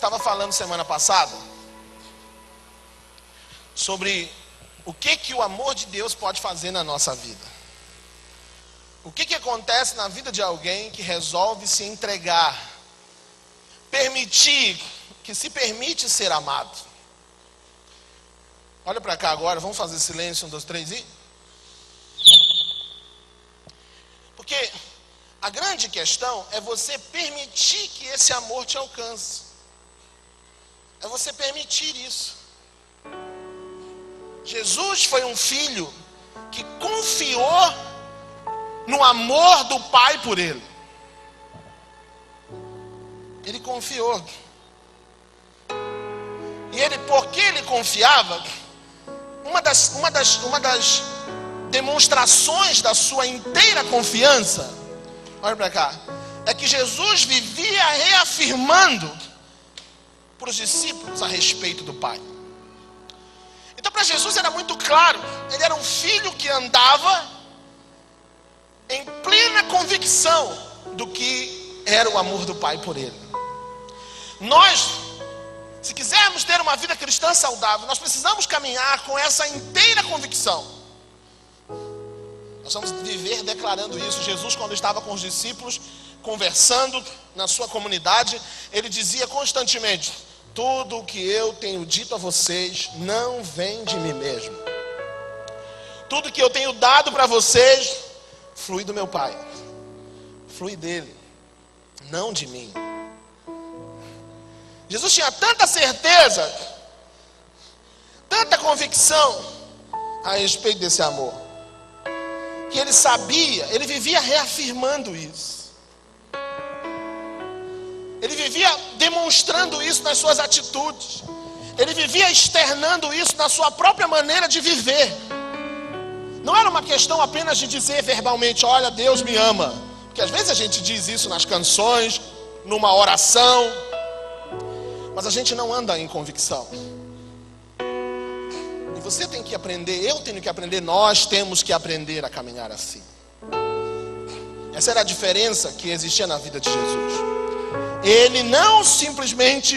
estava falando semana passada sobre o que o amor de Deus pode fazer na nossa vida. O que acontece na vida de alguém que resolve se entregar, que se permite ser amado. Olha para cá agora, vamos fazer silêncio, 1, 2, 3 e... Porque a grande questão é você permitir que esse amor te alcance. É você permitir isso. Jesus foi um filho que confiou no amor do Pai por ele. Ele confiou. E ele, porque ele confiava, uma das demonstrações da sua inteira confiança, olha para cá, é que Jesus vivia reafirmando para os discípulos a respeito do Pai. Então para Jesus era muito claro, ele era um filho que andava em plena convicção do que era o amor do Pai por ele. Nós, se quisermos ter uma vida cristã saudável, nós precisamos caminhar com essa inteira convicção. Nós vamos viver declarando isso. Jesus, quando estava com os discípulos, conversando na sua comunidade, ele dizia constantemente: tudo o que eu tenho dito a vocês não vem de mim mesmo. Tudo que eu tenho dado para vocês flui do meu Pai, flui dele, não de mim. Jesus tinha tanta certeza, tanta convicção a respeito desse amor, que ele sabia, ele vivia reafirmando isso. Ele vivia demonstrando isso nas suas atitudes. Ele vivia externando isso na sua própria maneira de viver. Não era uma questão apenas de dizer verbalmente: olha, Deus me ama. Porque às vezes a gente diz isso nas canções, numa oração, mas a gente não anda em convicção. E você tem que aprender, eu tenho que aprender, nós temos que aprender a caminhar assim. Essa era a diferença que existia na vida de Jesus. Ele não simplesmente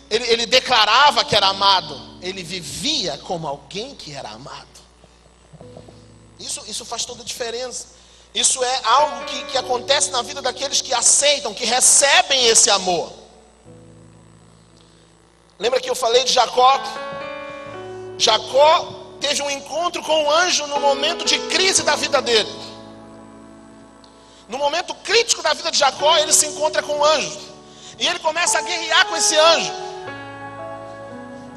ele declarava que era amado, ele vivia como alguém que era amado. Isso faz toda a diferença. Isso é algo que acontece na vida daqueles que aceitam, que recebem esse amor. Lembra que eu falei de Jacó? Jacó teve um encontro com o anjo no momento de crise da vida dele. No momento crítico da vida de Jacó, ele se encontra com o anjo. E ele começa a guerrear com esse anjo.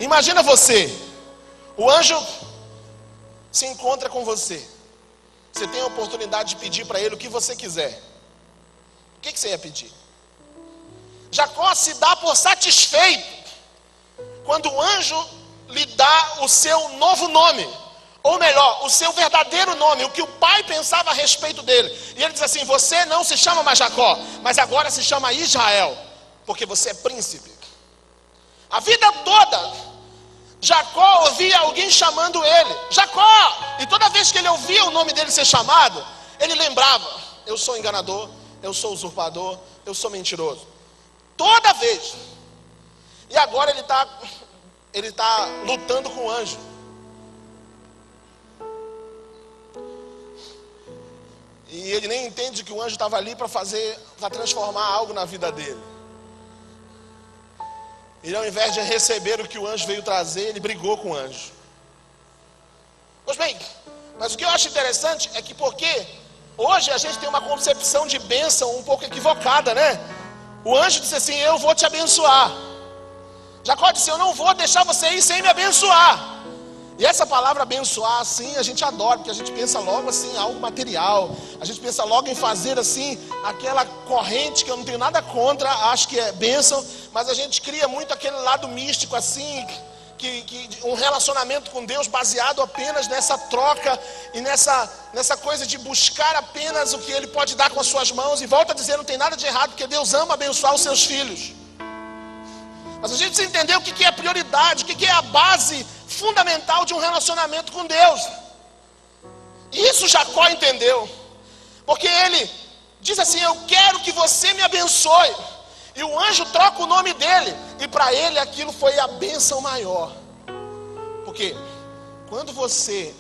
Imagina você, o anjo se encontra com você. Você tem a oportunidade de pedir para ele o que você quiser. O que você ia pedir? Jacó se dá por satisfeito quando o anjo lhe dá o seu novo nome. Ou melhor, o seu verdadeiro nome, o que o pai pensava a respeito dele. E ele diz assim: você não se chama mais Jacó, mas agora se chama Israel, porque você é príncipe. A vida toda, Jacó ouvia alguém chamando ele: Jacó! E toda vez que ele ouvia o nome dele ser chamado, ele lembrava: eu sou enganador, eu sou usurpador, eu sou mentiroso. Toda vez. E agora ele está lutando com o anjo. E ele nem entende que o anjo estava ali para transformar algo na vida dele. Ele, ao invés de receber o que o anjo veio trazer, ele brigou com o anjo. Pois bem, mas o que eu acho interessante é que porque hoje a gente tem uma concepção de bênção um pouco equivocada, né? O anjo disse assim: eu vou te abençoar. Jacó disse: eu não vou deixar você ir sem me abençoar. E essa palavra abençoar assim, a gente adora, porque a gente pensa logo assim, algo material. A gente pensa logo em fazer assim, aquela corrente que eu não tenho nada contra, acho que é bênção. Mas a gente cria muito aquele lado místico assim, que um relacionamento com Deus baseado apenas nessa troca e nessa coisa de buscar apenas o que Ele pode dar com as suas mãos. E volta a dizer, não tem nada de errado, porque Deus ama abençoar os seus filhos. Mas a gente precisa entender o que é a prioridade, o que é a base fundamental de um relacionamento com Deus. E isso Jacó entendeu. Porque ele diz assim: eu quero que você me abençoe. E o anjo troca o nome dele. E para ele aquilo foi a bênção maior. Porque quando você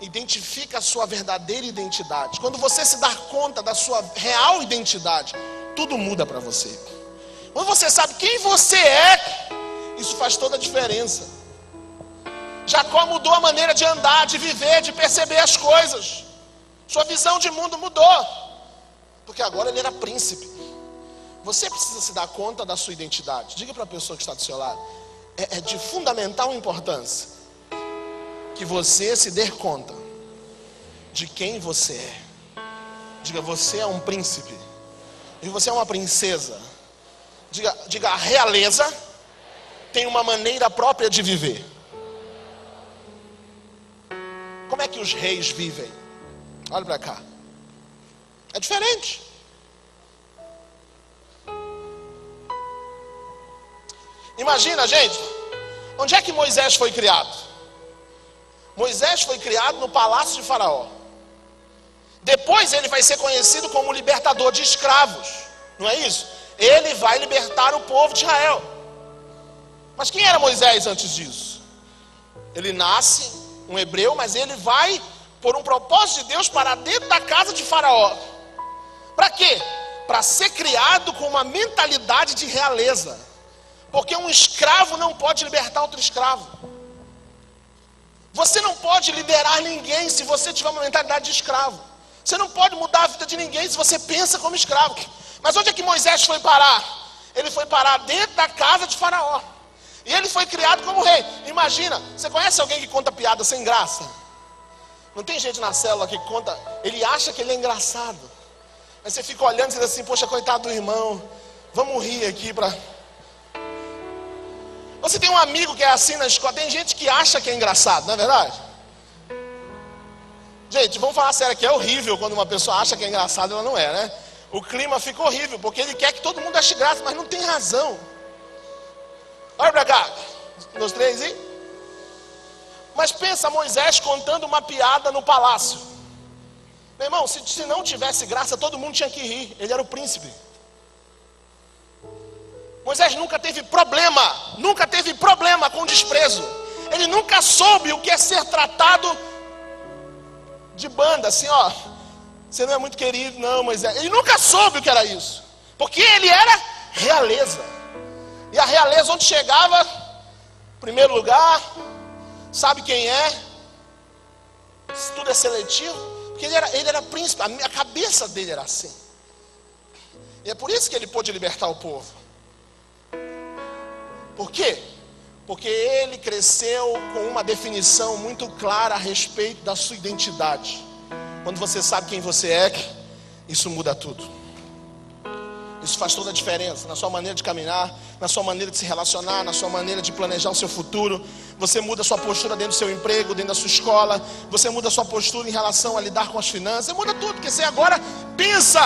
identifica a sua verdadeira identidade, quando você se dá conta da sua real identidade, tudo muda para você. Quando você sabe quem você é, isso faz toda a diferença. Jacó mudou a maneira de andar, de viver, de perceber as coisas. Sua visão de mundo mudou. Porque agora ele era príncipe. Você precisa se dar conta da sua identidade. Diga para a pessoa que está do seu lado. É de fundamental importância que você se dê conta de quem você é. Diga, você é um príncipe. E você é uma princesa. Diga, a realeza tem uma maneira própria de viver. Como é que os reis vivem? Olha para cá. É diferente. Imagina, gente, onde é que Moisés foi criado? Moisés foi criado no palácio de Faraó. Depois ele vai ser conhecido como libertador de escravos. Não é isso? Ele vai libertar o povo de Israel. Mas quem era Moisés antes disso? Ele nasce um hebreu, mas ele vai por um propósito de Deus para dentro da casa de Faraó. Para quê? Para ser criado com uma mentalidade de realeza. Porque um escravo não pode libertar outro escravo. Você não pode liderar ninguém se você tiver uma mentalidade de escravo. Você não pode mudar a vida de ninguém se você pensa como escravo. Mas onde é que Moisés foi parar? Ele foi parar dentro da casa de Faraó. E ele foi criado como rei. Imagina, você conhece alguém que conta piada sem graça? Não tem gente na célula que conta, ele acha que ele é engraçado. Aí você fica olhando e diz assim, poxa, coitado do irmão, vamos rir aqui para... Você tem um amigo que é assim na escola, tem gente que acha que é engraçado, não é verdade? Gente, vamos falar sério aqui, é horrível quando uma pessoa acha que é engraçado e ela não é, né? O clima fica horrível, porque ele quer que todo mundo ache graça, mas não tem razão. Olha pra cá, nos três, hein? Mas pensa Moisés contando uma piada no palácio. Meu irmão, se não tivesse graça, todo mundo tinha que rir, ele era o príncipe. Moisés nunca teve problema com desprezo. Ele nunca soube o que é ser tratado de banda, assim, ó. Você não é muito querido, não, Moisés. Ele nunca soube o que era isso. Porque ele era realeza. E a realeza onde chegava, primeiro lugar, sabe quem é? Isso tudo é seletivo. Porque ele era príncipe, a cabeça dele era assim. E é por isso que ele pôde libertar o povo. Por quê? Porque ele cresceu com uma definição muito clara a respeito da sua identidade. Quando você sabe quem você é, isso muda tudo. Isso faz toda a diferença na sua maneira de caminhar, na sua maneira de se relacionar, na sua maneira de planejar o seu futuro. Você muda a sua postura dentro do seu emprego, dentro da sua escola. Você muda a sua postura em relação a lidar com as finanças. Você muda tudo, porque você agora pensa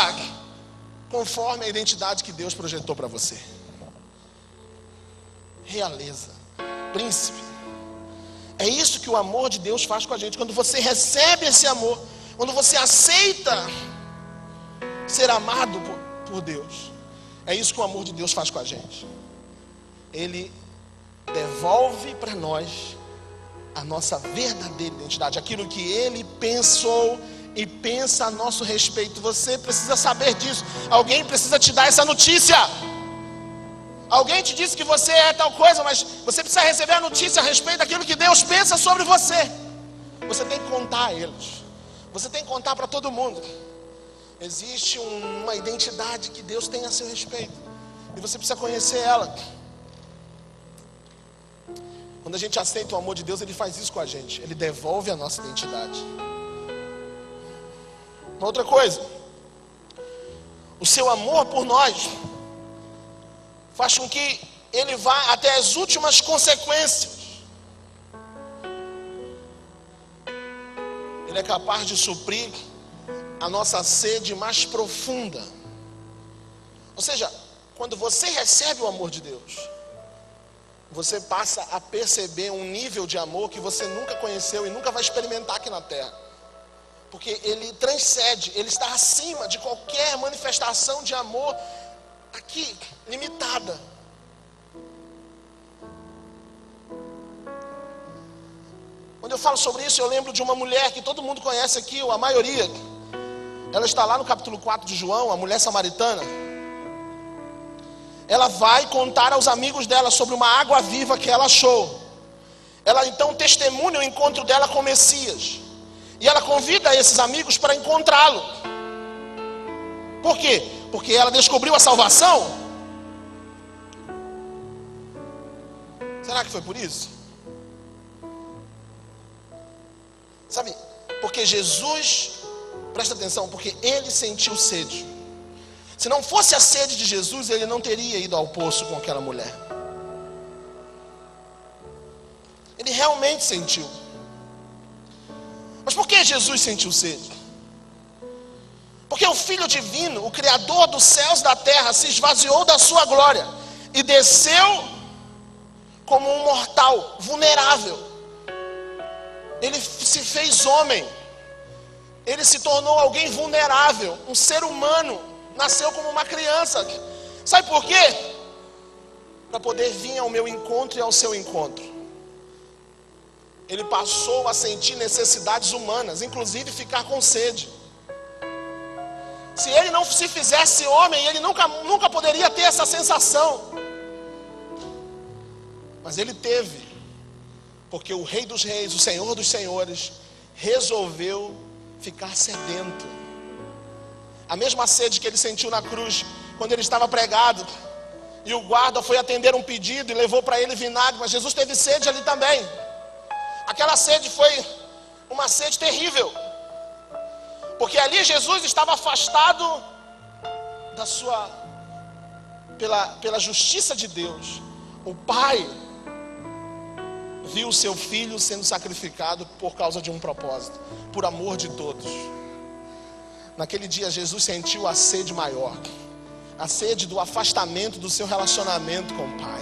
conforme a identidade que Deus projetou para você. Realeza, príncipe. É isso que o amor de Deus faz com a gente. Quando você recebe esse amor, quando você aceita ser amado por Deus, é isso que o amor de Deus faz com a gente. Ele devolve para nós a nossa verdadeira identidade, aquilo que Ele pensou e pensa a nosso respeito. Você precisa saber disso. Alguém precisa te dar essa notícia. Alguém te disse que você é tal coisa, mas você precisa receber a notícia a respeito daquilo que Deus pensa sobre você. Você tem que contar a eles. Você tem que contar para todo mundo. Existe uma identidade que Deus tem a seu respeito. E você precisa conhecer ela. Quando a gente aceita o amor de Deus, Ele faz isso com a gente. Ele devolve a nossa identidade. Uma outra coisa. O seu amor por nós faz com que Ele vá até as últimas consequências. Ele é capaz de suprir a nossa sede mais profunda. Ou seja, quando você recebe o amor de Deus, você passa a perceber um nível de amor que você nunca conheceu e nunca vai experimentar aqui na terra. Porque Ele transcende, Ele está acima de qualquer manifestação de amor aqui, limitada. Quando eu falo sobre isso, eu lembro de uma mulher que todo mundo conhece aqui, ou a maioria. Ela está lá no capítulo 4 de João, a mulher samaritana. Ela vai contar aos amigos dela sobre uma água viva que ela achou. Ela então testemunha o encontro dela com o Messias. E ela convida esses amigos para encontrá-lo. Por quê? Porque ela descobriu a salvação? Será que foi por isso? Sabe, porque Jesus, presta atenção, porque ele sentiu sede. Se não fosse a sede de Jesus, ele não teria ido ao poço com aquela mulher. Ele realmente sentiu. Mas por que Jesus sentiu sede? Porque o Filho Divino, o Criador dos céus e da terra, se esvaziou da sua glória e desceu como um mortal, vulnerável. Ele se fez homem. Ele se tornou alguém vulnerável, um ser humano. Nasceu como uma criança. Sabe por quê? Para poder vir ao meu encontro e ao seu encontro. Ele passou a sentir necessidades humanas, inclusive ficar com sede. Se ele não se fizesse homem, ele nunca poderia ter essa sensação. Mas ele teve. Porque o Rei dos Reis, o Senhor dos Senhores, resolveu ficar sedento. A mesma sede que ele sentiu na cruz, quando ele estava pregado, e o guarda foi atender um pedido e levou para ele vinagre, mas Jesus teve sede ali também. Aquela sede foi uma sede terrível, porque ali Jesus estava afastado da sua, pela justiça de Deus. O Pai viu o seu filho sendo sacrificado por causa de um propósito, por amor de todos. Naquele dia Jesus sentiu a sede maior, a sede do afastamento do seu relacionamento com o Pai.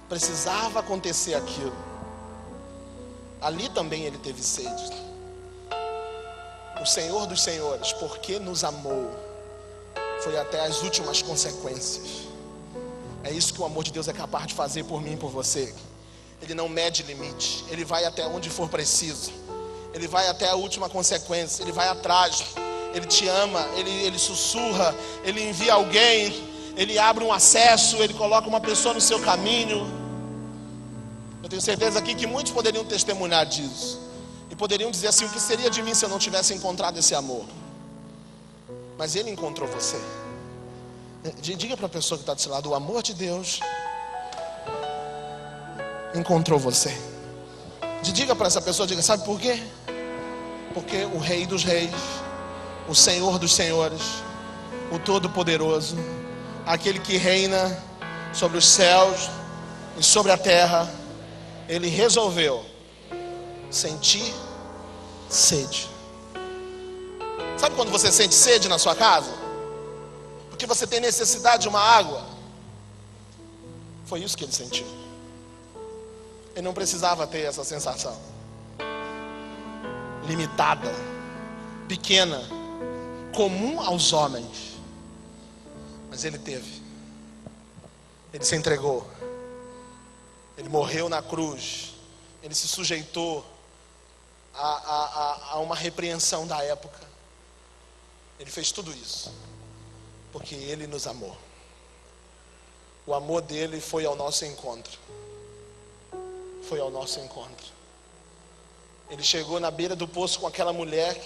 Precisava acontecer aquilo. Ali também ele teve sede. O Senhor dos Senhores, porque nos amou, foi até as últimas consequências. É isso que o amor de Deus é capaz de fazer por mim e por você. Ele não mede limite. Ele vai até onde for preciso. Ele vai até a última consequência. Ele vai atrás. Ele te ama. Ele sussurra. Ele envia alguém. Ele abre um acesso. Ele coloca uma pessoa no seu caminho. Eu tenho certeza aqui que muitos poderiam testemunhar disso. E poderiam dizer assim: o que seria de mim se eu não tivesse encontrado esse amor? Mas ele encontrou você. Diga para a pessoa que está do seu lado: o amor de Deus encontrou você. Diga para essa pessoa, diga: sabe por quê? Porque o Rei dos Reis, o Senhor dos Senhores, o Todo-Poderoso, aquele que reina sobre os céus e sobre a terra, ele resolveu sentir sede. Sabe quando você sente sede na sua casa? Porque você tem necessidade de uma água. Foi isso que ele sentiu. Ele não precisava ter essa sensação limitada, pequena, comum aos homens. Mas ele teve. Ele se entregou. Ele morreu na cruz. Ele se sujeitou a uma repreensão da época. Ele fez tudo isso porque ele nos amou. O amor dele foi ao nosso encontro. Foi ao nosso encontro. Ele chegou na beira do poço com aquela mulher.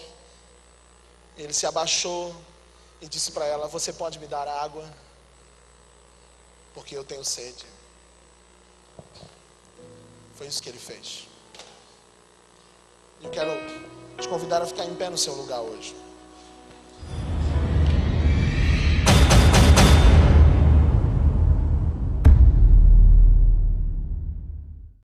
Ele se abaixou e disse para ela: você pode me dar água? Porque eu tenho sede. Foi isso que ele fez. Eu quero te convidar a ficar em pé no seu lugar hoje.